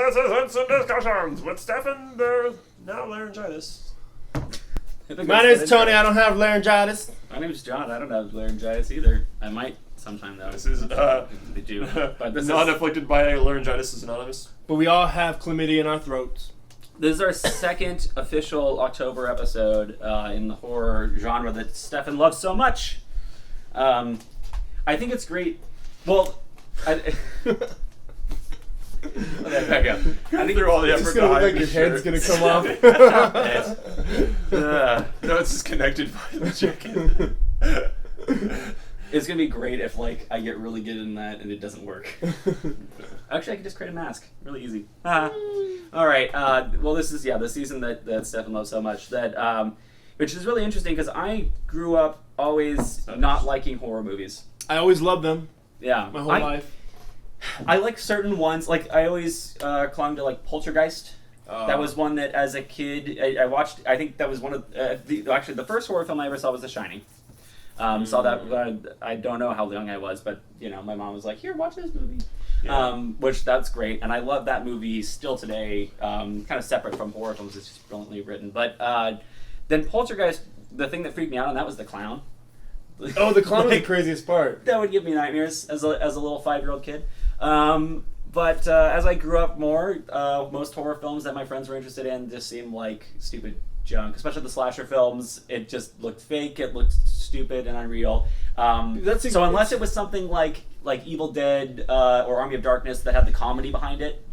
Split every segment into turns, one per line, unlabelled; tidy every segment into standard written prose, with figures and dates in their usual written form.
This is Discussions with Steffan, the now laryngitis.
My name's Tony. I don't have laryngitis.
My name's John. I don't have laryngitis either. I might sometime though.
This is
they do. But this
not
is
afflicted by laryngitis is anonymous.
But we all have chlamydia in our throats.
this is our second official October episode in the horror genre that Steffan loves so much. I think it's great. Well, okay, back up. I think
Through all the
It's
effort
just gonna look
behind
like your
the
head's
shirt.
gonna come off.
No, it's just connected by the chicken.
it's gonna be great if like I get really good in that and it doesn't work. Actually, I can just create a mask. Really easy. All right. Well, this is the season that Steffan loves so much that which is really interesting because I grew up always not liking horror movies.
I always loved them
Yeah,
my whole life.
I like certain ones. Like I always clung to like Poltergeist. That was one that as a kid I watched. I think that was one of the first horror film I ever saw was The Shining. Saw that. I don't know how young I was, but my mom was like, "Here, watch this movie," which that's great, and I love that movie still today. Kind of separate from horror films, it's just brilliantly written. But then Poltergeist, the thing that freaked me out on that was the clown.
Oh, the clown was the craziest part.
That would give me nightmares as a little 5-year-old kid. But as I grew up more, most horror films that my friends were interested in just seemed like stupid junk, especially the slasher films. It just looked fake. It looked stupid and unreal. So unless it was something like Evil Dead or Army of Darkness that had the comedy behind it,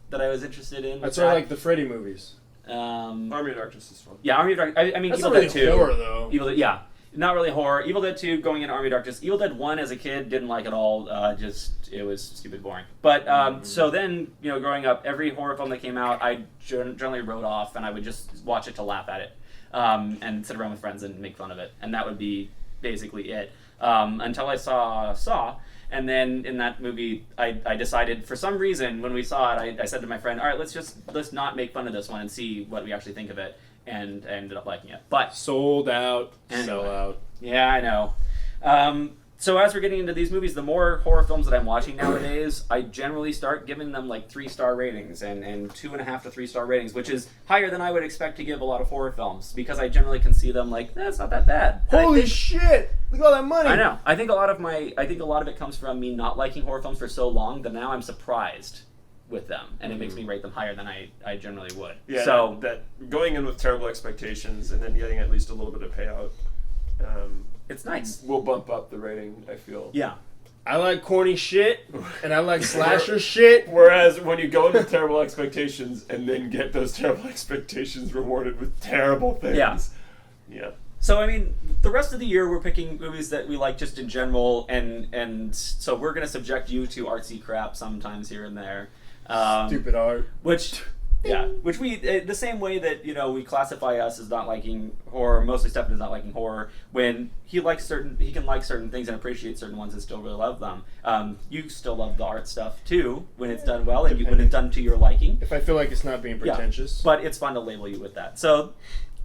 that I was interested in.
That's why I like the Freddy movies.
Army of Darkness is fun.
Yeah, Army of Darkness. I mean,
That's
Evil
not really
Dead 2.
horror, though.
Evil Dead, yeah. Not really horror. Evil Dead 2 going into Army of Darkness. Evil Dead 1 as a kid didn't like at all. It was stupid boring. But so then, growing up, every horror film that came out, I generally wrote off and I would just watch it to laugh at it and sit around with friends and make fun of it. And that would be basically it. Until I saw Saw. And then in that movie, I decided, for some reason, when we saw it, I said to my friend, all right, let's not make fun of this one and see what we actually think of it. And I ended up liking it. But
Sold out,
Anyway.
sell out.
yeah, I know. So as we're getting into these movies, the more horror films that I'm watching nowadays, I generally start giving them like 3-star ratings and 2.5 to 3-star ratings, which is higher than I would expect to give a lot of horror films because I generally can see them like, it's not that bad. And I
Holy
think-
shit! Look at all that money!
I know. I think a lot of it comes from me not liking horror films for so long that now I'm surprised with them, and it makes me rate them higher than I generally would.
Yeah,
So
that going in with terrible expectations and then getting at least a little bit of payout
it's nice.
will bump up the rating, I feel.
Yeah.
I like corny shit, and I like slasher shit.
Whereas when you go in with terrible expectations and then get those terrible expectations rewarded with terrible things. Yeah.
So I mean, the rest of the year we're picking movies that we like just in general, and so we're gonna subject you to artsy crap sometimes here and there.
Stupid art.
Which we the same way that we classify us as not liking horror. Mostly Steffan is not liking horror. When he can like certain things and appreciate certain ones and still really love them. You still love the art stuff too when it's done well and when it's done to your liking.
If I feel like it's not being pretentious.
But it's fun to label you with that. So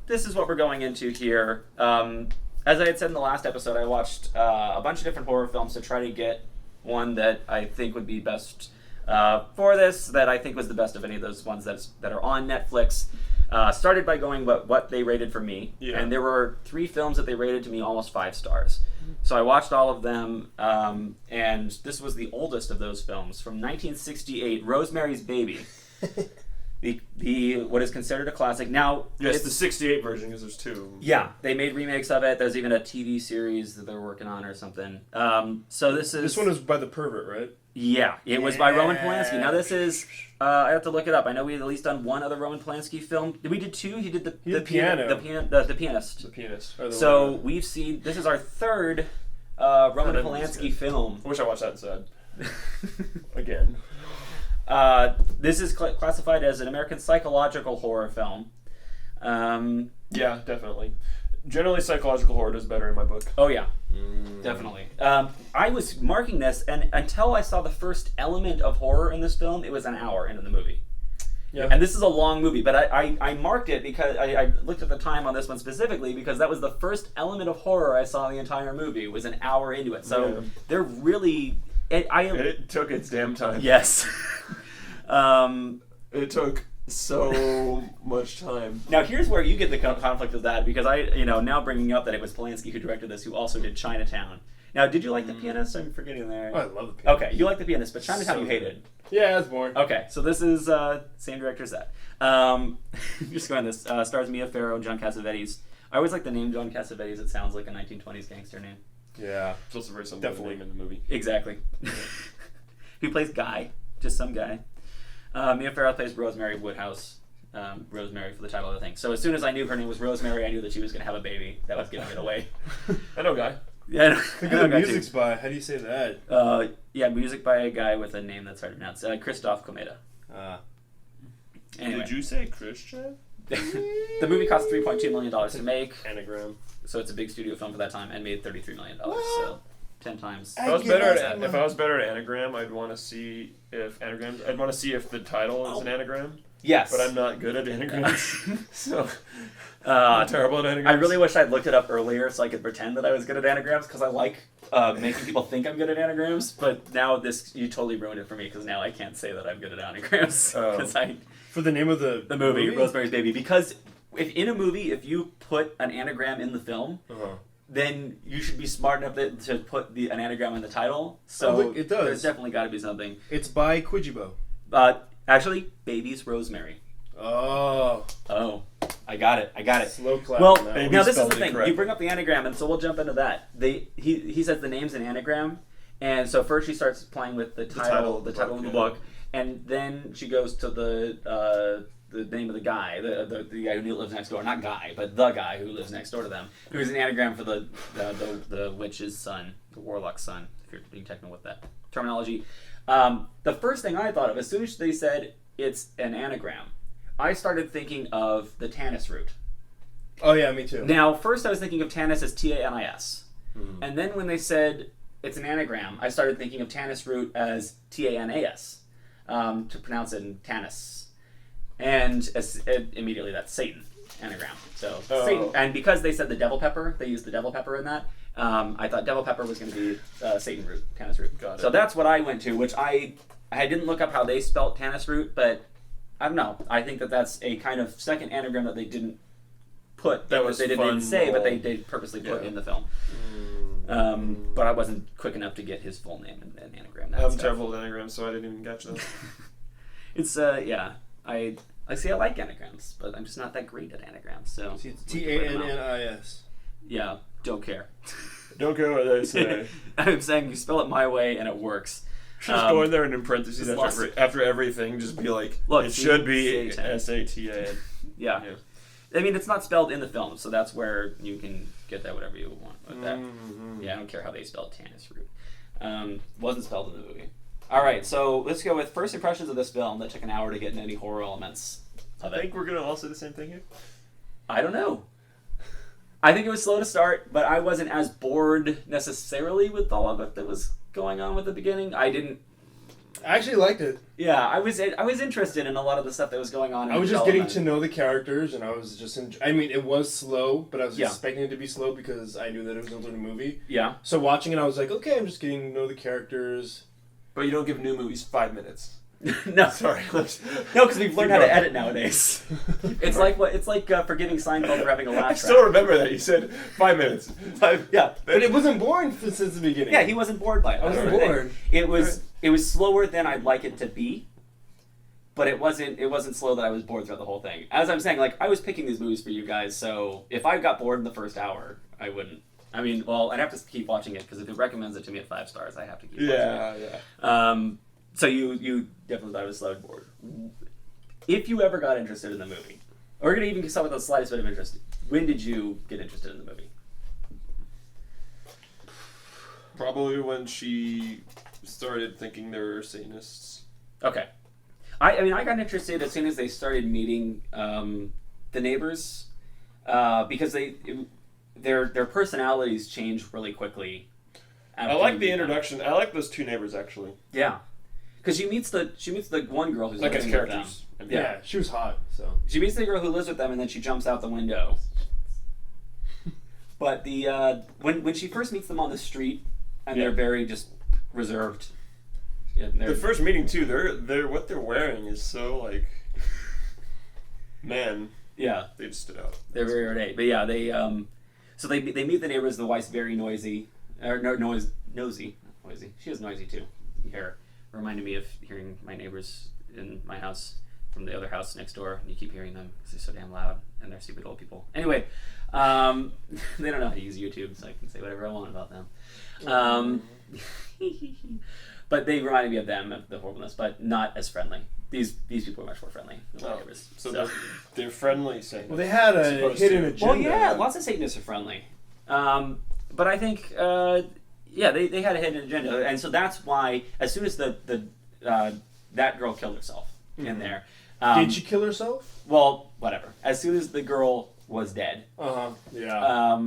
this is what we're going into here. As I had said in the last episode, I watched a bunch of different horror films to try to get one that I think would be best for this, that I think was the best of any of those ones that are on Netflix. Started by going what they rated for me.
Yeah.
And there were 3 films that they rated to me almost 5 stars. So I watched all of them, and this was the oldest of those films, from 1968, Rosemary's Baby. The what is considered a classic. Now,
Yes, the 68 version, because there's 2.
yeah, they made remakes of it. There's even a TV series that they're working on or something. So
This one is by the pervert, right?
Yeah, it was by Roman Polanski. Now this is, I have to look it up. I know we had at least done one other Roman Polanski film. We did 2. He did the
Piano.
The Pianist.
The Pianist.
So we've seen, this is our 3rd Roman
that was
Polanski
good.
film.
I wish I watched that instead. Again.
This is classified as an American psychological horror film.
Yeah, definitely. Generally, psychological horror does better in my book.
Oh yeah, definitely. I was marking this, and until I saw the first element of horror in this film, it was an hour into the movie.
Yeah.
And this is a long movie, but I marked it because I looked at the time on this one specifically because that was the first element of horror I saw in the entire movie. Was an hour into it, so they're really.
It took its damn time.
Yes.
It took so much time.
Now here's where you get the conflict of that, because now bringing up that it was Polanski who directed this, who also did Chinatown. Now, did you like The Pianist? I'm forgetting there.
Oh, I love The Pianist.
Okay, you like The Pianist, but Chinatown you hated.
Yeah, that's boring.
Okay, so this is same director as that. Just going this stars Mia Farrow and John Cassavetes. I always like the name John Cassavetes. It sounds like a 1920s gangster name.
Yeah, it's also very similar to the name in the movie.
Exactly. Who plays Guy? Just some guy. Mia Farrow plays Rosemary Woodhouse. Rosemary for the title of the thing. So as soon as I knew her name was Rosemary, I knew that she was going to have a baby. That was giving it away.
I know Guy.
Yeah, I know.
Look at the music's by. How do you say that?
Yeah, music by a guy with a name that's hard to pronounce. Christoph Komeda. Anyway.
Did you say Christian?
The movie cost $3.2 million to make.
Anagram.
So it's a big studio film for that time and made $33 million. So 10 times.
If I was better at anagram, I'd want to see if the title is an anagram.
Yes.
But I'm not good at anagrams. So I'm terrible at anagrams.
I really wish I'd looked it up earlier so I could pretend that I was good at anagrams, because I like making people think I'm good at anagrams. But now you totally ruined it for me, because now I can't say that I'm good at anagrams.
For the name of the
movie, Rosemary's Baby. Because in a movie, if you put an anagram in the film, then you should be smart enough to put an anagram in the title. So
look, it does.
There's definitely got to be something.
It's by Quijibo.
Actually, Baby's Rosemary.
Oh,
I got it.
Slow clap.
Well,
now
this is the thing.
correctly.
You bring up the anagram, and so we'll jump into that. He says the name's an anagram, and so first she starts playing with the title of the book, and then she goes to the name of the guy, the guy who lives next door. Not guy, but the guy who lives next door to them, who is an anagram for the witch's son, the warlock's son, if you're being technical with that terminology. The first thing I thought of, as soon as they said it's an anagram, I started thinking of the Tanis root.
Oh yeah, me too.
Now, first I was thinking of Tanis as Tanis. And then when they said it's an anagram, I started thinking of Tanis root as Tanas, to pronounce it in Tanis. And immediately that's Satan anagram. So Satan, and because they said the devil pepper, they used the devil pepper in that. I thought devil pepper was going to be Satan root, Tanis root.
Got it.
So that's what I went to, which I didn't look up how they spelt Tanis root, but I don't know. I think that's a kind of second anagram that they didn't put.
That was
they didn't say, but they purposely put in the film. But I wasn't quick enough to get his full name and anagram.
I'm terrible at anagrams, so I didn't even catch those.
It's I like anagrams, but I'm just not that great at anagrams. So
it's Tannis.
Yeah, don't care.
Don't care what they say.
I'm saying you spell it my way and it works.
Just go in there and in parentheses after everything, just be like, look, it should be Satan.
Yeah. I mean, it's not spelled in the film, so that's where you can get that whatever you want with that. Yeah, I don't care how they spelled Tanis root. Wasn't spelled in the movie. All right, so let's go with first impressions of this film that took an hour to get in any horror elements of it.
I think we're going to all say the same thing here.
I don't know. I think it was slow to start, but I wasn't as bored necessarily with all of it that was going on with the beginning. I
actually liked it.
Yeah, I was interested in a lot of the stuff that was going on.
I was just getting to know the characters, and I was just I mean, it was slow, but I was expecting it to be slow because I knew that it was a movie.
Yeah.
So watching it, I was like, okay, I'm just getting to know the characters.
But you don't give new movies 5 minutes.
No,
sorry.
No, because we've learned how to edit nowadays. It's like forgiving Seinfeld for having a laugh track.
I still remember that. You said 5 minutes.
Yeah.
But it wasn't boring since the beginning.
Yeah, he wasn't bored by it.
I wasn't bored.
It was slower than I'd like it to be, but it wasn't slow that I was bored throughout the whole thing. As I'm saying, like, I was picking these movies for you guys, so if I got bored in the first hour, I wouldn't. I mean, well, I'd have to keep watching it, because if it recommends it to me at 5 stars, I have to keep watching it. Yeah. So you definitely thought it was slow and bored. If you ever got interested in the movie, or you're going to even start with the slightest bit of interest, when did you get interested in the movie?
Probably when she started thinking they were Satanists.
Okay. I mean, I got interested as soon as they started meeting the neighbors, because their personalities changed really quickly.
I like the introduction. I like those two neighbors, actually.
Yeah. Because she meets the one girl who's
like as
living
characters.
with them.
Yeah, she was hot. So
she meets the girl who lives with them, and then she jumps out the window. But when she first meets them on the street, and they're very just reserved,
The first meeting too. They're what they're wearing is so like, man.
Yeah,
they just stood out.
They're very ornate, but yeah, they so they meet the neighbors. The wife's very noisy, or no, nosy. Not noisy. She is noisy too. Here, reminded me of hearing my neighbors in my house from the other house next door, and you keep hearing them because they're so damn loud and they're stupid old people. Anyway, they don't know how to use YouTube, so I can say whatever I want about them. But they reminded me of them, of the horribleness, but not as friendly. These people are much more friendly than my neighbors.
So they're friendly Satanists.
Well, they had a hidden agenda.
Well, yeah, lots of Satanists are friendly. But I think, they had a hidden agenda, and so that's why as soon as that girl killed herself in there.
Did she kill herself?
Well, whatever. As soon as the girl was dead.
Yeah.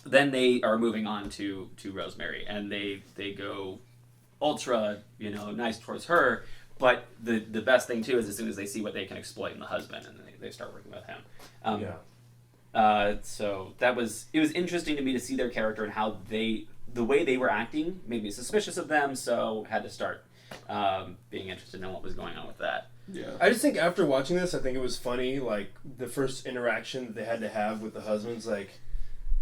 Then they are moving on to Rosemary, and they go ultra, nice towards her. But the best thing too is as soon as they see what they can exploit in the husband, and they start working with him. So it was interesting to me to see their character and how the way they were acting made me suspicious of them. So had to start being interested in what was going on with that.
Yeah.
I just think after watching this, I think it was funny. Like the first interaction that they had to have with the husband's like,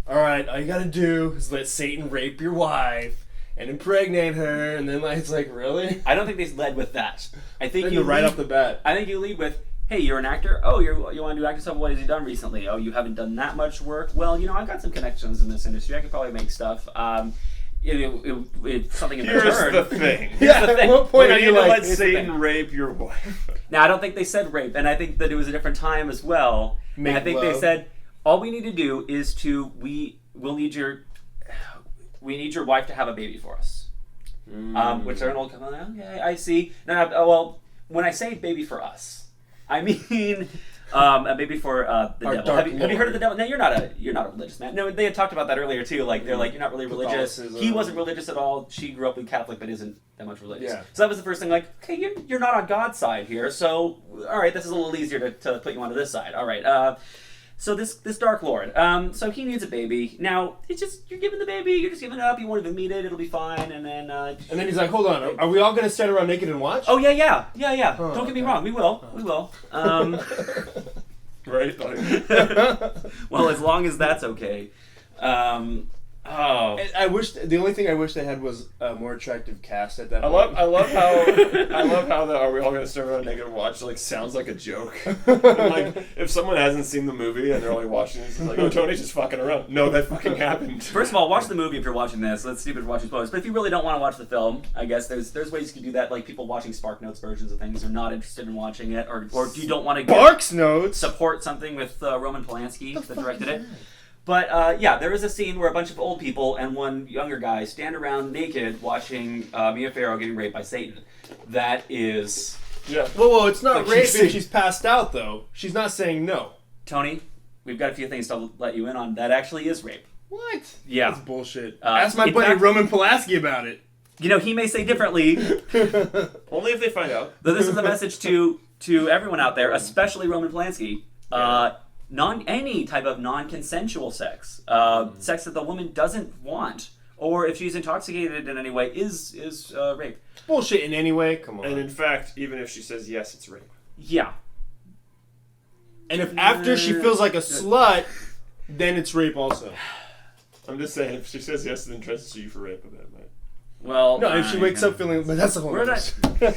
all right, all you gotta do is let Satan rape your wife and impregnate her, and then it's like, really?
I don't think they led with that. I think
you right off the bat.
I think you lead with, hey, you're an actor. Oh, you want to do acting stuff? What has he done recently? Oh, you haven't done that much work. Well, I've got some connections in this industry. I could probably make stuff. It's something in return.
Here's the thing.
At what point are you
let Satan rape your wife?
Now, I don't think they said rape, and I think that it was a different time as well.
Make
I think
love.
they said all we need to do is we'll need your wife to have a baby for us. Which are an old couple. Okay, I see. No, well, when I say baby for us, I mean a baby for the
Our
devil.
Dark
Have you heard of the
Lord.
devil? No, you're not a religious man. No, they had talked about that earlier too. Like they're like, you're not really religious. He wasn't religious at all. She grew up with Catholic, but isn't that much religious.
Yeah.
So that was the first thing. Like, okay, you're not on God's side here. So all right, this is a little easier to put you onto this side. All right. So this Dark Lord, so he needs a baby. Now, it's just, you're giving the baby, you're just giving it up, you won't even meet it, it'll be fine, and then... and
then he's like, hold on, are we all going to stand around naked and watch?
Oh, yeah.
Oh,
Don't get me wrong, we will.
Right?
Well, as long as that's okay.
I wish the only thing I wish they had was a more attractive cast at that
I
point.
love how the "Are we all gonna start around naked and watch?" sounds like a joke. Like if someone hasn't seen the movie and they're only watching this, it's like, oh, Tony's just fucking around. No, that fucking happened.
First of all, watch the movie if you're watching this. Let's see if you're watching spoilers. But if you really don't want to watch the film, I guess there's ways you can do that. Like people watching Spark Notes versions of things are not interested in watching it, or you don't want to
Sparks Notes
support something with Roman Polanski that directed it. But there is a scene where a bunch of old people and one younger guy stand around naked watching Mia Farrow getting raped by Satan. That is...
Yeah.
Whoa, it's not
Like
rape
she's-
if she's passed out, though. She's not saying no.
Tony, we've got a few things to let you in on. That actually is rape.
What?
Yeah.
That's bullshit. Ask my
in
buddy
fact-
Roman Polanski about it.
He may say differently.
Only if they find out.
Though this is a message to everyone out there, especially Roman Polanski. Any type of non-consensual sex, sex that the woman doesn't want, or if she's intoxicated in any way, is rape.
Bullshit in any way. Come on.
And in fact, even if she says yes, it's rape.
Yeah.
And if after she feels like a slut, then it's rape also.
I'm just saying, if she says yes and then tries to sue you for rape, I bet it might.
Well,
No, if she wakes up feeling... But that's a whole
Where did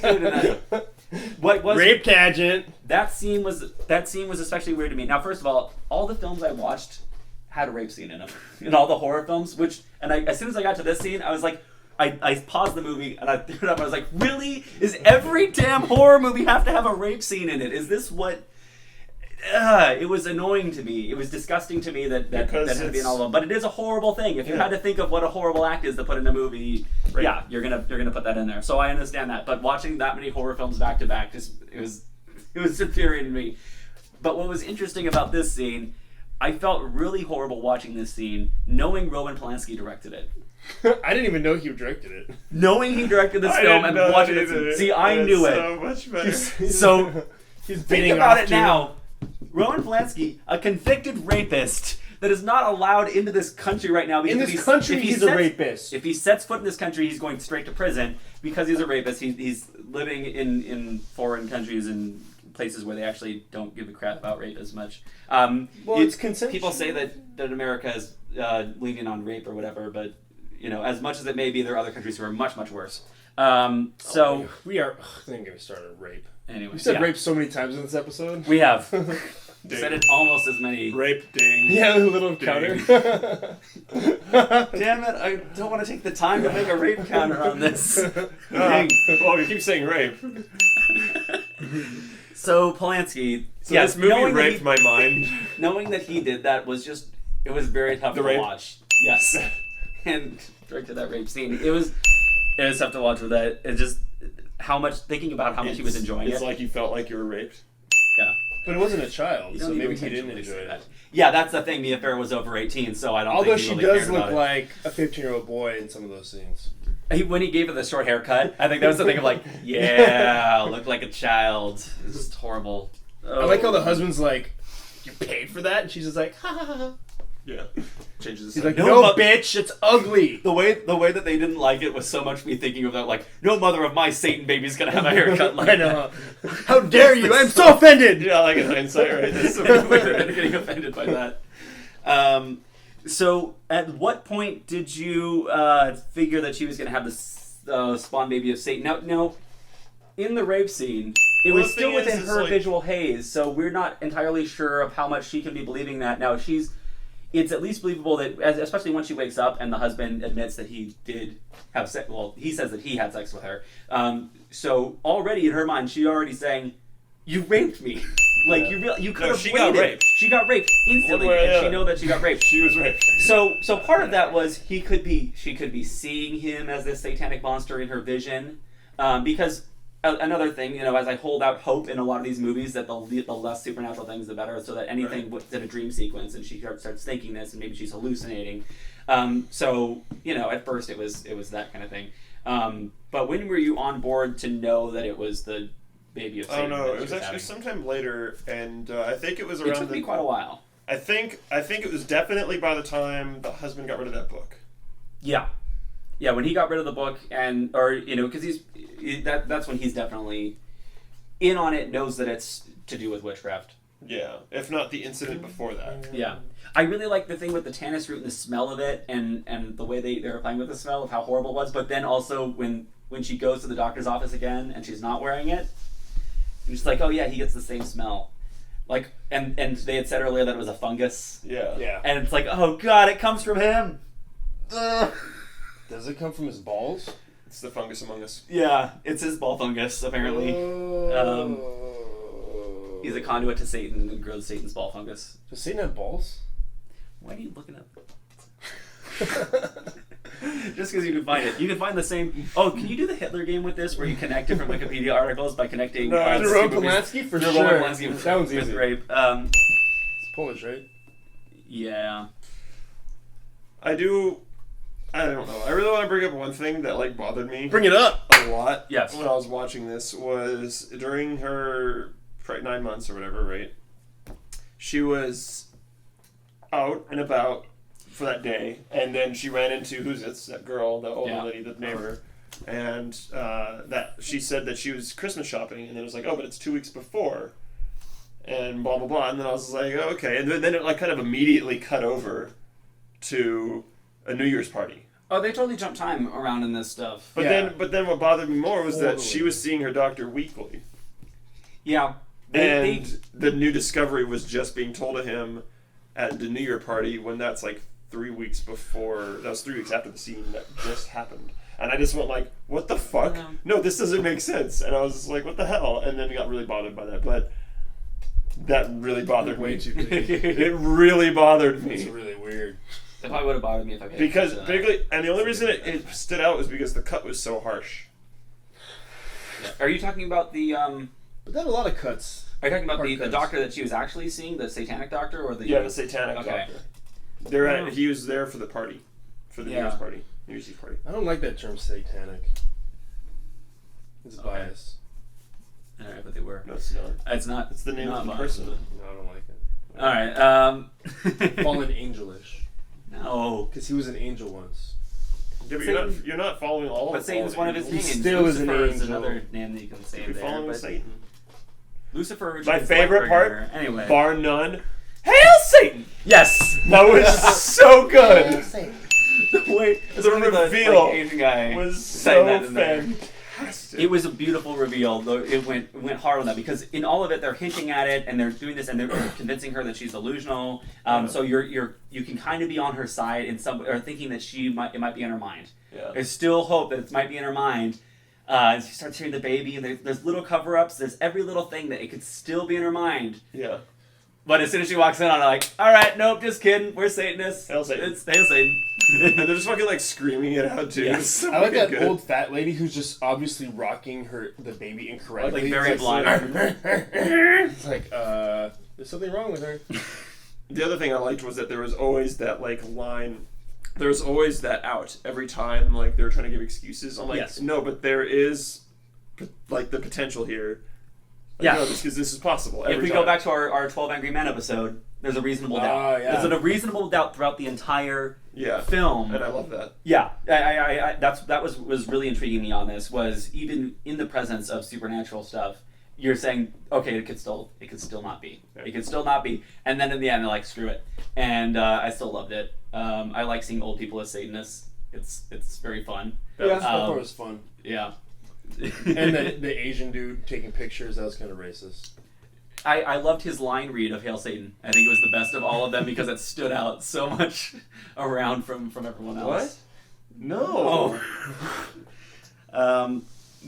other
I... What was
rape tangent.
that scene was especially weird to me. Now, first of all the films I watched had a rape scene in them. In all the horror films, as soon as I got to this scene, I was like, I paused the movie and I threw it up. I was like, really? Is every damn horror movie have to have a rape scene in it? Is this what? It was annoying to me. It was disgusting to me that had to be in all of them. But it is a horrible thing. If you had to think of what a horrible act is to put in a movie, yeah, you're gonna put that in there. So I understand that. But watching that many horror films back to back, it was infuriating me. But what was interesting about this scene, I felt really horrible watching this scene, knowing Roman Polanski directed it.
I didn't even know he directed it.
Knowing he directed this film and watching it. See, I knew it.
So much better.
So
He's
think about it now. Roman Polanski, a convicted rapist, that is not allowed into this country right now.
In
Because
this country, he's a rapist.
If he sets foot in this country, he's going straight to prison because he's a rapist. He's living in foreign countries and places where they actually don't give a crap about rape as much.
It's consensual.
People say that America is lenient on rape or whatever, but as much as it may be, there are other countries who are much, much worse. So
we are. Don't get me started on rape.
Anyway,
We said rape so many times in this episode.
We have said it almost as many.
Rape, ding.
Yeah, a little counter.
Damn it! I don't want to take the time to make a rape counter on this. Dang.
Well, you keep saying rape.
So Polanski.
So this movie raped my mind.
Knowing that he did that was it was very tough to watch. Yes. And directed that rape scene. It was tough to watch with that. It just thinking about how much he was enjoying it.
It's like you felt like you were raped.
Yeah.
But it wasn't a child, so maybe he didn't
intentionally
enjoy
say
it.
that. Yeah, that's the thing. Mia Farrow was over 18, so I don't
Although
think he
she
really
does
cared
look
about
like a 15-year-old boy in some of those scenes.
When he gave her the short haircut, I think that was the thing of like, yeah, look like a child. It's just horrible.
I like how the husband's like, "You paid for that?" And she's just like, "Ha ha ha."
Yeah. Changes.
He's like,
No,
"No,
but-
bitch, it's ugly."
The way that they didn't like it was so much me thinking of that, like, no mother of my Satan baby's gonna have a haircut like
I know. How dare you? I'm so offended.
Yeah, like in hindsight, right? That's so
that.
weird.
Getting offended by that. So, at what point did you figure that she was gonna have the spawn baby of Satan? Now, in the rape scene, it was
the
still
thing is,
within
is
her
like-
visual haze, so we're not entirely sure of how much she can be believing that. Now, it's at least believable that, especially once she wakes up and the husband admits that he did have sex. Well, he says that he had sex with her. So already in her mind, she's already saying, "You raped me." Like you could have
she got
waited.
raped.
She got raped instantly,
One way or the
and she
other.
know that she got raped.
She was raped.
So part of that was she could be seeing him as this satanic monster in her vision, because. Another thing, as I hold out hope in a lot of these movies that the less supernatural things, the better, so that anything within a dream sequence, and she starts thinking this, and maybe she's hallucinating. So at first it was that kind of thing. But when were you on board to know that it was the baby of Satan?
I don't know.
that
It
she
was actually
having?
sometime later, and I think it was around.
It took me quite a while.
I think it was definitely by the time the husband got rid of that book.
Yeah. Yeah, when he got rid of the book, because that's when he's definitely in on it, knows that it's to do with witchcraft.
Yeah, if not the incident before that.
Yeah. I really like the thing with the tannis root and the smell of it, and the way they were playing with the smell of how horrible it was, but then also when she goes to the doctor's office again and she's not wearing it, and she's like, oh yeah, he gets the same smell. Like, and they had said earlier that it was a fungus.
Yeah.
Yeah.
And it's like, oh god, it comes from him! Ugh.
Does it come from his balls?
It's the fungus among us.
Yeah, it's his ball fungus, apparently. He's a conduit to Satan and grows Satan's ball fungus.
Does Satan have balls?
Why are you looking up? Just because you can find it. You can find the same... Oh, can you do the Hitler game with this, where you connect different Wikipedia articles by connecting...
No, it's
Jerome
two movies?
Polanski for
Jerome
sure.
Polanski with,
That one's
with
easy.
rape.
It's Polish, right?
Yeah.
I don't know. I really want to bring up one thing that bothered me
Bring it up.
a lot.
Yes.
When I was watching this was during her 9 months or whatever, right? She was out and about for that day, and then she ran into that girl, the older lady, the neighbor, and that she said that she was Christmas shopping, and then it was like, oh, but it's 2 weeks before, and blah blah blah, and then I was like, oh, okay, and then it kind of immediately cut over to a New Year's party.
Oh, they totally jump time around in this stuff.
But then what bothered me more was that she was seeing her doctor weekly.
Yeah.
The new discovery was just being told to him at the New Year party when that's 3 weeks before. That was 3 weeks after the scene that just happened. And I just went what the fuck?
Yeah.
No, this doesn't make sense. And I was like, what the hell? And then I got really bothered by that. But that really bothered me.
Way too big.
It really bothered me.
It's really weird.
It probably would have bothered me if I paid
Because
attention to that.
particularly, and the only reason it stood out was because the cut was so harsh.
Yeah. Are you talking about the...
But they have a lot of cuts.
Are you talking about
Hard
the
cuts.
doctor that she was actually seeing, the satanic doctor, or the...
Yeah, the satanic
Okay.
doctor. He was there for the party, for the New
Yeah.
Year's party, New Year's Eve party.
I don't like that term satanic. It's
Okay.
biased.
Alright, but they were.
No, it's not.
It's not.
It's the name
not
of the
mine.
person.
No, I don't like it.
All right.
Fallen angelish.
No.
Because he was an angel once.
Yeah, but you're not following all of
But Satan's one of his
He
names.
still is an
Lucifer is
angel.
another name that you can say
You're
there.
following
But
Satan.
Lucifer.
My
is
favorite part,
Lightbringer. Anyway.
bar none. Hail Satan!
Yes.
That was so good.
Wait,
The reveal
Asian guy
was
saying
so
that in there.
fantastic.
It was a beautiful reveal, though it went hard on that because in all of it they're hinting at it and they're doing this and they're convincing her that she's delusional. So you can kind of be on her side in some or thinking that it might be in her mind.
Yeah.
There's still hope that it might be in her mind. And she starts hearing the baby and there's little cover-ups. There's every little thing that it could still be in her mind.
Yeah.
But as soon as she walks in, I'm like, all right, nope, just kidding. We're Satanists.
Hail Satan.
It's Hail Satan.
And they're just fucking like screaming it out too.
Yes.
It's so
I like that
good.
old fat lady who's just obviously rocking the baby incorrectly.
Like very blind.
It's like, there's something wrong with her.
The other thing I liked was that there was always that like line. There was always that out every time like they were trying to give excuses. I'm like,
Yes.
no, but there is like the potential here. Like,
Yeah.
no, this is possible.
If
Every
we
time.
go back to our 12 Angry Men episode, there's a reasonable doubt.
Oh, yeah.
There's a reasonable doubt throughout the entire film.
And I love that.
Yeah, I that was really intriguing me on this. Was even in the presence of supernatural stuff, you're saying, okay, it could still not be.
Yeah.
It could still not be. And then in the end, they're like, screw it. And I still loved it. I like seeing old people as Satanists. It's very fun.
Yeah, I thought it was fun.
Yeah.
And the Asian dude taking pictures, that was kind of racist.
I loved his line read of Hail Satan. I think it was the best of all of them because it stood out so much around from everyone else.
What? No.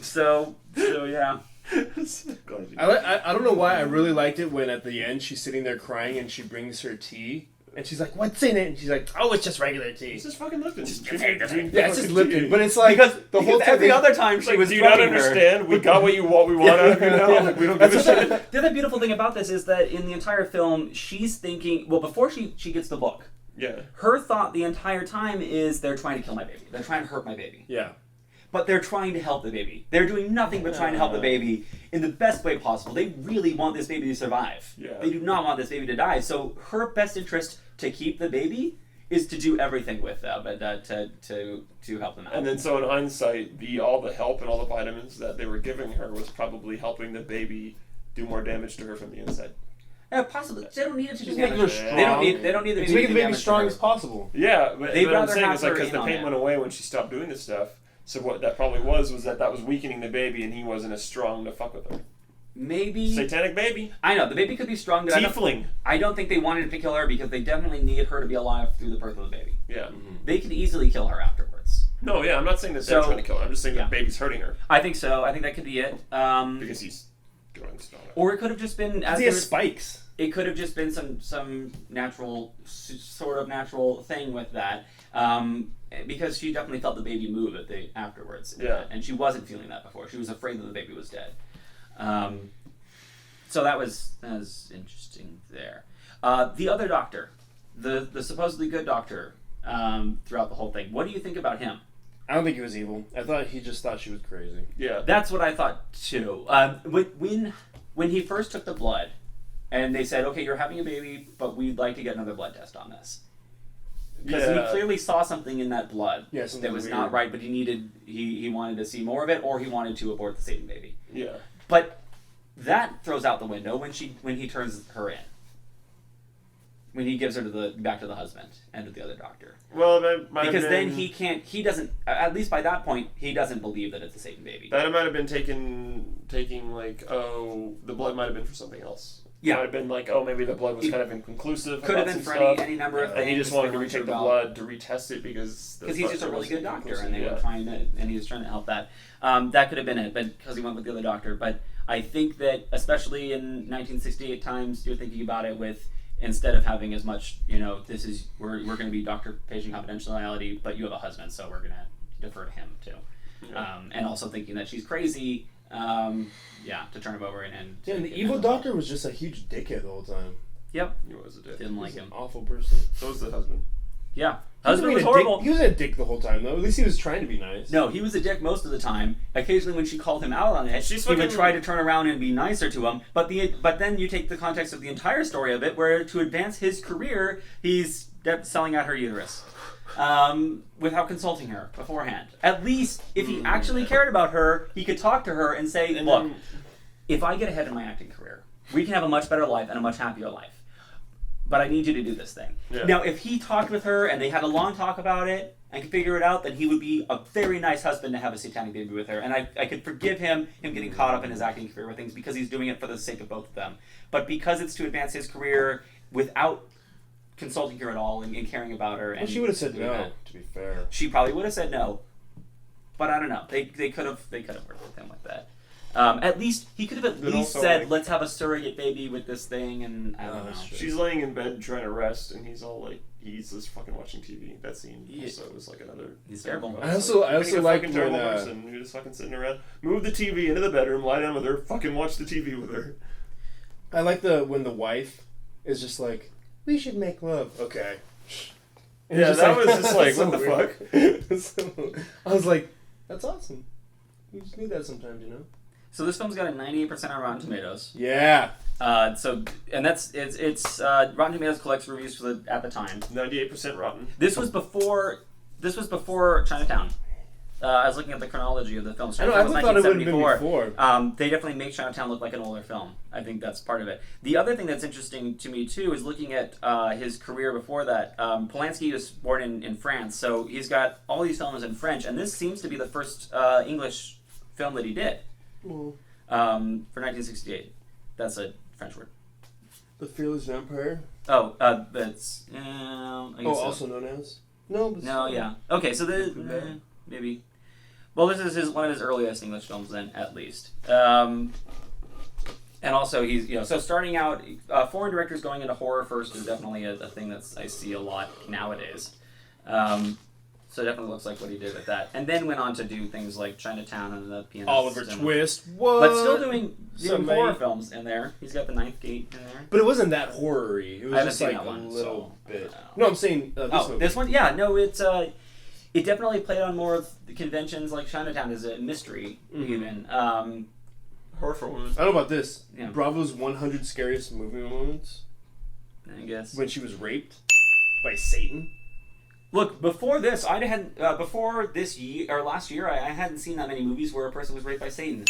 So yeah.
I don't know why I really liked it when at the end she's sitting there crying and she brings her tea and she's like, "What's in it?" And she's like, "Oh, it's just regular tea."
It's just fucking Lipton.
Yeah, it's just Lipton, but it's like
Because
the whole time
every other time she
Like,
was
do you not
drugging her.
understand? We got what we want out of you now.
Yeah.
Like, we don't give a shit.
The other beautiful thing about this is that in the entire film, she's thinking, well, before she gets the book,
Yeah.
her thought the entire time is they're trying to kill my baby. They're trying to hurt my baby.
Yeah.
But they're trying to help the baby. They're doing nothing but trying to help the baby in the best way possible. They really want this baby to survive.
Yeah.
They do not want this baby to die. So her best interest to keep the baby is to do everything with them and to help them out.
And then, so in hindsight, all the help and all the vitamins that they were giving her was probably helping the baby do more damage to her from the inside.
Yeah, possibly. They don't need it to do
Just making
damage.
her
Yeah.
strong.
They don't need the
It's
baby
making
to
the baby
do
strong
damage
as
to her.
possible.
Yeah, but
They'd
what I'm
rather
saying
have
is like
her
because
in
the
on
pain
it.
went away when she stopped doing this stuff. So what that probably was that was weakening the baby, and he wasn't as strong to fuck with her.
Maybe.
Satanic baby,
I know the baby could be strong, but
tiefling.
I don't think they wanted to kill her because they definitely needed her to be alive through the birth of the baby.
Yeah.
They could easily kill her afterwards.
No, yeah, I'm not saying that they're
So-
trying to kill her. I'm just saying
yeah.
the baby's hurting her
I think so. I think that could be it.
because he's doing stuff.
Or it could have just been as
He
there
has
was-
spikes.
it could have just been some natural sort of natural thing with that. Because she definitely felt the baby move afterwards.
Yeah.
And she wasn't feeling that before. She was afraid that the baby was dead. So that was interesting there. The other doctor, the supposedly good doctor, throughout the whole thing. What do you think about him?
I don't think he was evil. I thought he just thought she was crazy.
Yeah.
That's what I thought too. When he first took the blood, and they said, "Okay, you're having a baby, but we'd like to get another blood test on this." Because
Yeah.
he clearly saw something in that blood
Yeah, something
that was
weird.
not right, but he wanted to see more of it, or he wanted to abort the Satan baby.
Yeah.
But that throws out the window when he turns her in. When he gives her back to the husband and to the other doctor.
Well, that might
Because
have
then
been,
he doesn't, at least by that point, he doesn't believe that it's a Satan baby.
that might have been taking like, oh, the blood might have been for something else.
Yeah.
Might have been like, oh, maybe the blood was kind of inconclusive.
Could have
about
been
some
for
stuff,
any number of things.
and he just wanted to
they weren't sure
retake the
about.
blood to retest it because
Because he's just a really good doctor, and they
yeah.
were trying to, and he was trying to help that. That could have been it, but because he went with the other doctor. But I think that, especially in 1968 times, you're thinking about it with, instead of having as much, we're going to be doctor-patient confidentiality, but you have a husband, so we're going to defer to him too.
Yeah.
And also thinking that she's crazy, to turn him over and
Yeah, and the
get
evil
him.
doctor was just a huge dickhead the whole time.
Yep,
He was a dick.
didn't like
He's
him.
an awful person.
So was the husband.
Yeah.
He was
Husband was
being a
horrible.
dick. He was a dick the whole time, though. At least he was trying to be nice.
No, he was a dick most of the time. Occasionally, when she called him out on it, he would
fucking-
try to turn around and be nicer to him. But then you take the context of the entire story of it, where to advance his career, he's selling out her uterus, without consulting her beforehand. At least, if he actually cared about her, he could talk to her and say, "Look, if I get ahead in my acting career, we can have a much better life and a much happier life. But I need you to do this thing."
Yeah.
Now, if he talked with her and they had a long talk about it and could figure it out, then he would be a very nice husband to have a satanic baby with her. And I could forgive him getting caught up in his acting career with things because he's doing it for the sake of both of them. But because it's to advance his career without consulting her at all and caring about her. And
Well, she would have said
doing
no,
that,
to be fair.
she probably would have said no. But I don't know. They could have worked with him with that. At least he could have at
But
least
also,
said,
like-
"Let's have a surrogate baby with this thing," and I don't know.
that's true.
She's laying in bed trying to rest, and he's all like, he's just fucking watching TV. That scene
Yeah.
also was like another.
He's terrible.
I also
You're a
like
fucking terrible
when,
person. You're just fucking sitting around. Move the TV into the bedroom, lie down with her, fucking watch the TV with her.
I like when the wife is just like, we should make love. Okay. And
Yeah,
it's
that was just like,
so
what the
weird. So, I was like, that's awesome. You just need that sometimes, you know?
So this film's got a 98% on Rotten Tomatoes.
Yeah.
And it's Rotten Tomatoes collects reviews at the time.
98% rotten.
This was before Chinatown. I was looking at the chronology of the films.
I know, I
Chinatown was
thought it would have been
1974.
before.
They definitely make Chinatown look like an older film. I think that's part of it. The other thing that's interesting to me too is looking at his career before that. Polanski was born in France, so he's got all these films in French, and this seems to be the first English film that he did.
Well,
For 1968. That's a French word.
the Fearless Vampire.
Oh, that's I guess so.
Also known as? No, but
No, yeah. Okay, so maybe. Well, this is one of his earliest English films, then, at least. And also, he's so starting out, foreign directors going into horror first is definitely a thing that I see a lot nowadays. So it definitely looks like what he did with that, and then went on to do things like Chinatown and The Pianist.
Oliver Twist. What?
But still doing
Some
horror
may-
films in there. He's got The Ninth Gate in there.
But it wasn't that horror-y. It was
I haven't
just
seen
like
that
a
one,
little
so,
bit.
I don't
No, I'm saying this movie.
This one, yeah, no, it definitely played on more of the conventions, like Chinatown is a mystery, even.
Horror for women.
I don't know about this.
Yeah.
Bravo's 100 scariest movie moments
I guess.
when she was raped by Satan.
Look, before this, I hadn't. Before this year or last year, I hadn't seen that many movies where a person was raped by Satan.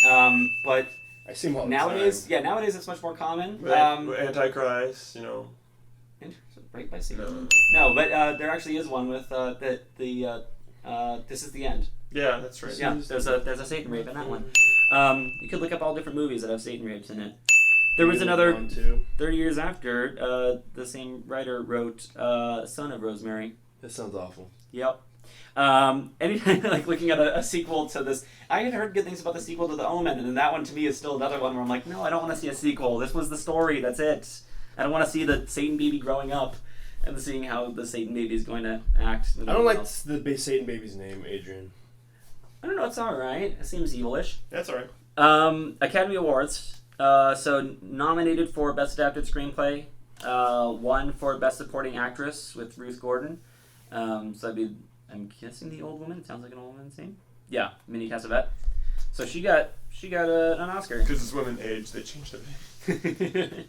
But
I see him all the
nowadays,
time.
yeah, nowadays it's much more common.
Antichrist, you know.
In terms of rape by Satan. No, but there actually is one with This Is the End.
Yeah, that's right.
Yeah, there's a Satan rape in that one. You could look up all different movies that have Satan rapes in it. There was another
One, too.
30 years after. The same writer wrote Son of Rosemary.
That sounds awful.
Yep. Anytime like looking at a sequel to this, I had heard good things about the sequel to The Omen, and then that one to me is still another one where I'm like, no, I don't want to see a sequel. This was the story. That's it. I don't want to see the Satan baby growing up and seeing how the Satan baby is going to act.
I don't like the Satan baby's name, Adrian.
I don't know. It's all right. It seems evilish.
That's alright.
Academy Awards. So nominated for Best Adapted Screenplay. Won for Best Supporting Actress with Ruth Gordon. So that'd be, I'm guessing, the old woman. It sounds like an old woman's name. Yeah, Minnie Cassavette. So she got an Oscar.
Because it's women age, they changed it.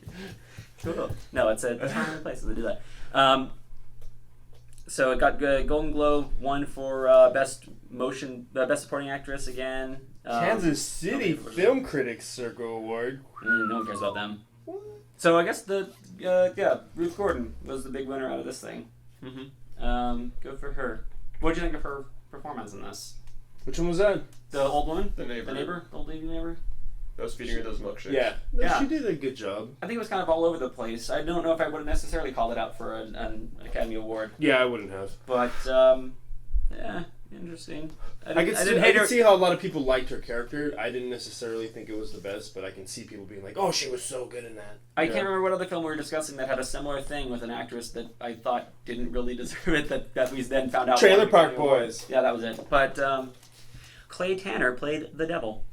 Cool. No, it's a time and place that they do that. So it got Golden Globe, won for Best Supporting Actress again.
Kansas City Film Critics Circle Award.
No one cares about them.
What?
So I guess Ruth Gordon was the big winner out of this thing.
Mm-hmm.
Good for her. What did you think of her performance in this?
Which one was that?
The old woman?
The neighbor.
The old lady neighbor?
I was feeding her those milkshakes.
Yeah. No,
Yeah.
she did a good job.
I think it was kind of all over the place. I don't know if I would have necessarily called it out for an Academy Award.
Yeah, I wouldn't have.
But, yeah, interesting.
I could see how a lot of people liked her character. I didn't necessarily think it was the best, but I can see people being like, "Oh, she was so good in that."
I can't remember what other film we were discussing that had a similar thing with an actress that I thought didn't really deserve it, that we then found out.
Trailer
won the
Park
Academy Award.
Boys.
Yeah, that was it. But Clay Tanner played the devil.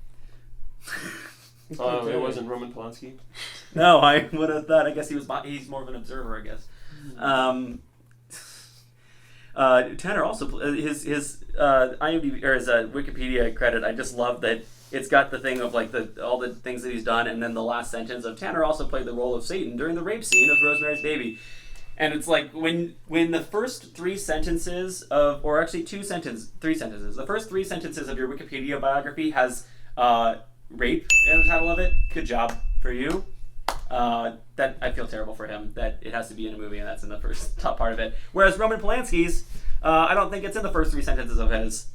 It wasn't Roman Polanski.
No, I would have thought. I guess he's more of an observer. I guess. Tanner also his IMDb or his Wikipedia credit. I just love that it's got the thing of like all the things that he's done, and then the last sentence of Tanner also played the role of Satan during the rape scene of Rosemary's Baby. And it's like when the first three sentences of, or actually three sentences, the first three sentences of your Wikipedia biography has rape in the title of it. Good job for you. That I feel terrible for him that it has to be in a movie and that's in the first top part of it. Whereas Roman Polanski's, I don't think it's in the first three sentences of his.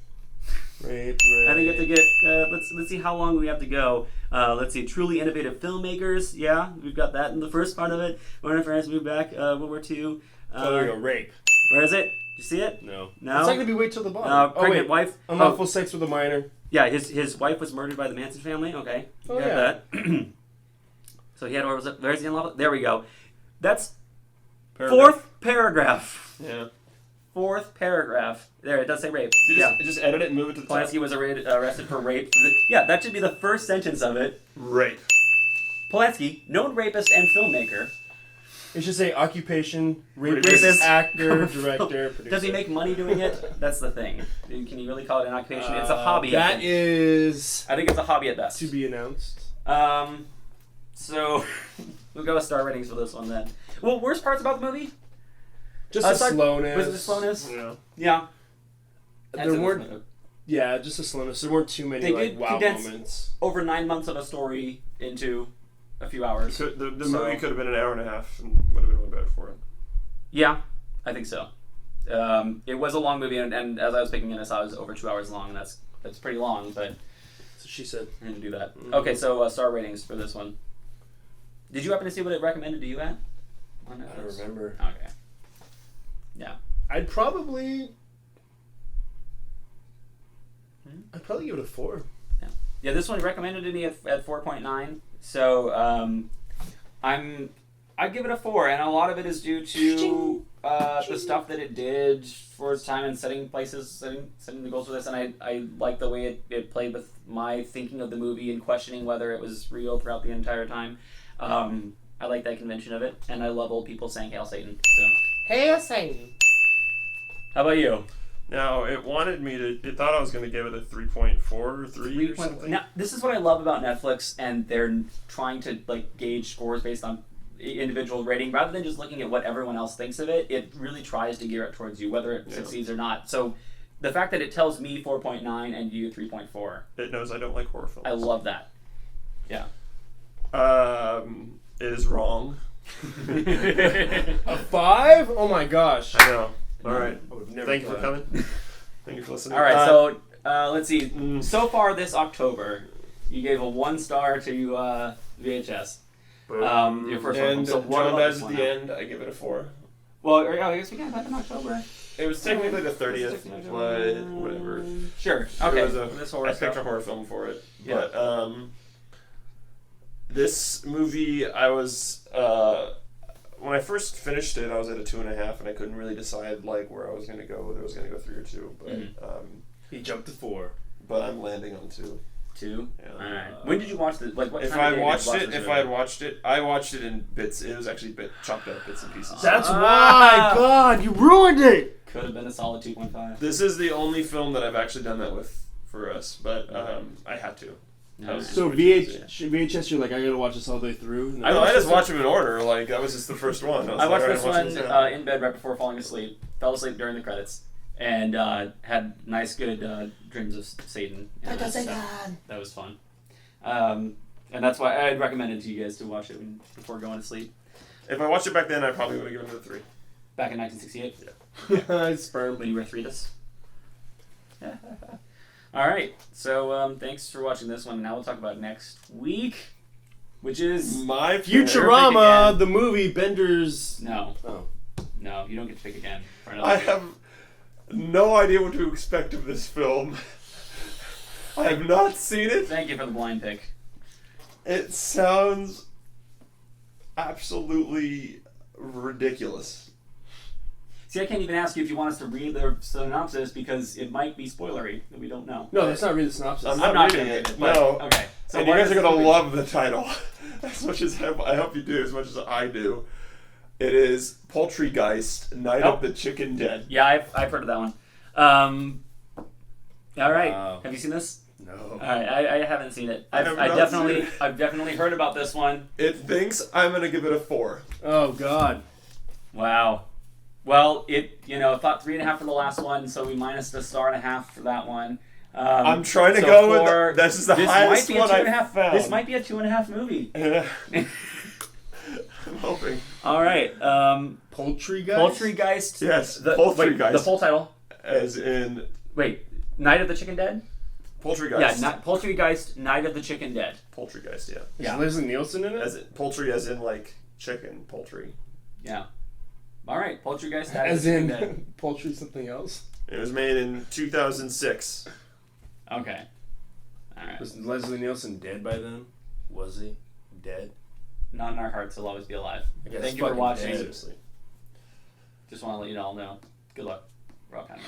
Rape.
I think you have to get. Let's see how long we have to go. Let's see. Truly innovative filmmakers. Yeah, we've got that in the first part of it. When France moved back, World War II.
Oh, there you go. Rape.
Where is it? Did you see it?
No.
No.
It's not gonna be way till the bottom.
Pregnant wife.
Unlawful sex with a minor.
Yeah, his wife was murdered by the Manson family. Okay.
Oh,
got
yeah.
that. So he had, where was it? There's the unlawful. There we go. That's fourth paragraph.
Yeah.
Fourth paragraph. There, it does say rape.
Just edit it and move it to the top.
Polanski was arrested for rape. Yeah, that should be the first sentence of it.
Rape.
Polanski, known rapist and filmmaker.
It should say occupation,
Rapist,
actor, director, producer.
Does he make money doing it? That's the thing. Can you really call it an occupation? It's a hobby.
That is
I think it's a hobby at best.
to be announced.
So we'll go with star ratings for this one then. Well, worst parts about the movie?
Just the slowness.
Was it the slowness?
Yeah.
Yeah.
There weren't. Yeah, just the slowness. There weren't too many
They
like
did
wow
condense
moments.
over 9 months of a story into a few hours.
The movie could have been an hour and a half and would have been way better for it.
Yeah, I think so. It was a long movie, and as I was picking it, I saw it was over 2 hours long, and that's pretty long, but
So she said.
I didn't do that.
Mm-hmm.
Okay, so star ratings for this one. Did you happen to see what it recommended to you at?
I don't remember.
Okay. Yeah.
I'd probably give it a 4.
Yeah, this one recommended to me at 4.9. So I'd give it a 4, and a lot of it is due to the stuff that it did for its time and setting the goals for this, and I like the way it played with my thinking of the movie and questioning whether it was real throughout the entire time. I like that convention of it, and I love old people saying Hail Satan. So
Hail Satan.
how about you?
Now, it wanted me to... It thought I was going to give it a 3.4 or 3 or something.
Now, this is what I love about Netflix, and they're trying to like gauge scores based on individual rating rather than just looking at what everyone else thinks of it. It really tries to gear it towards you, whether it succeeds or not. So the fact that it tells me 4.9 and you 3.4,
It knows I don't like horror films.
I love that. Yeah.
It is wrong.
A 5? Oh my gosh.
I know. All right.
I would have never
Thank you for
thought.
coming. Thank you for listening.
All right, so let's see. So far this October, you gave a 1 star to VHS. Your first one.
And
So what
John
about
Dies
this
at
one
the
now?
end, I give it a 4.
Well, I guess we got back in October.
It was technically the 30th, but whatever.
Sure. Okay.
This
horror
I picked
stuff.
a horror film for it.
Yeah.
But this movie, I was when I first finished it, I was at a 2.5, and I couldn't really decide like where I was going to go. Whether I was going to go 3 or 2, but
He jumped to 4.
but I'm landing on 2.
2.
Yeah.
All right. When did you watch this? Like, what
If
time
I
of day did you
watched
watch
it,
this
if
movie?
I had watched it, I watched it in bits. It was actually chopped up bits and pieces.
That's why. God, you ruined it.
Could have been a solid 2.5.
This is the only film that I've actually done that with for us, but I had to.
All right.
So VHS, you're like, I gotta watch this all the way through. And then
I just watched them in order. Like that was just the first one.
I watched this one
now.
in bed right before falling asleep. Fell asleep during the credits, and had nice, good dreams of Satan. And that was fun. And that's why I'd recommend it to you guys to watch it before going to sleep.
If I watched it back then, I probably would have given it a 3.
Back in 1968.
Yeah. Sperm.
When you were 3-us. All right. So thanks for watching this one. Now we'll talk about next week, which is
My
Futurama,
again.
the movie Bender's.
no,
Oh.
no. You don't get to pick again. For another
I
week.
have no idea what to expect of this film. I have not seen it.
Thank you for the blind pick.
It sounds absolutely ridiculous.
See, I can't even ask you if you want us to read the synopsis because it might be spoilery that we don't know.
No, that's not really the synopsis.
I'm
I'm
not
not
reading
gonna
it.
read it. But,
No.
Okay. So
And you
what
guys
is
are gonna
the movie?
love the title as much as I hope you do, as much as I do. It is Poultrygeist, Night
Oh.
of the Chicken Dead.
Yeah, I've heard of that one. All right.
Wow.
Have you seen this?
No.
All right, I haven't seen it.
I have not seen it.
I've definitely heard about this one.
It thinks I'm gonna give it a 4.
Oh God.
Wow. Well, it thought 3.5 for the last one, so we minus the 1.5 for that one.
I'm trying to
so
go with
for-
this is the
this
highest
might be a
one
two and a
I've
half.
found.
This might be a 2.5 movie.
I'm hoping.
All right.
Poultrygeist.
Poultrygeist.
Yes,
Wait,
Poultrygeist.
the full title.
As in
Wait, Night of the Chicken Dead.
Poultrygeist.
Yeah, Poultrygeist, Night of the Chicken Dead.
Poultrygeist. Yeah.
Is Leslie Nielsen in it?
As in, poultry, as in like chicken, poultry.
Yeah. All right, Poultrygeist, Night of
As
the Chicken
in
Dead.
poultry something else.
It was made in 2006.
Okay. All right.
Was Leslie Nielsen dead by then? Was he dead?
Not in our hearts. He'll always be alive.
I guess
Thank you for
fucking
watching.
dead.
Seriously.
Just want to let you all know. Good luck. Rock on.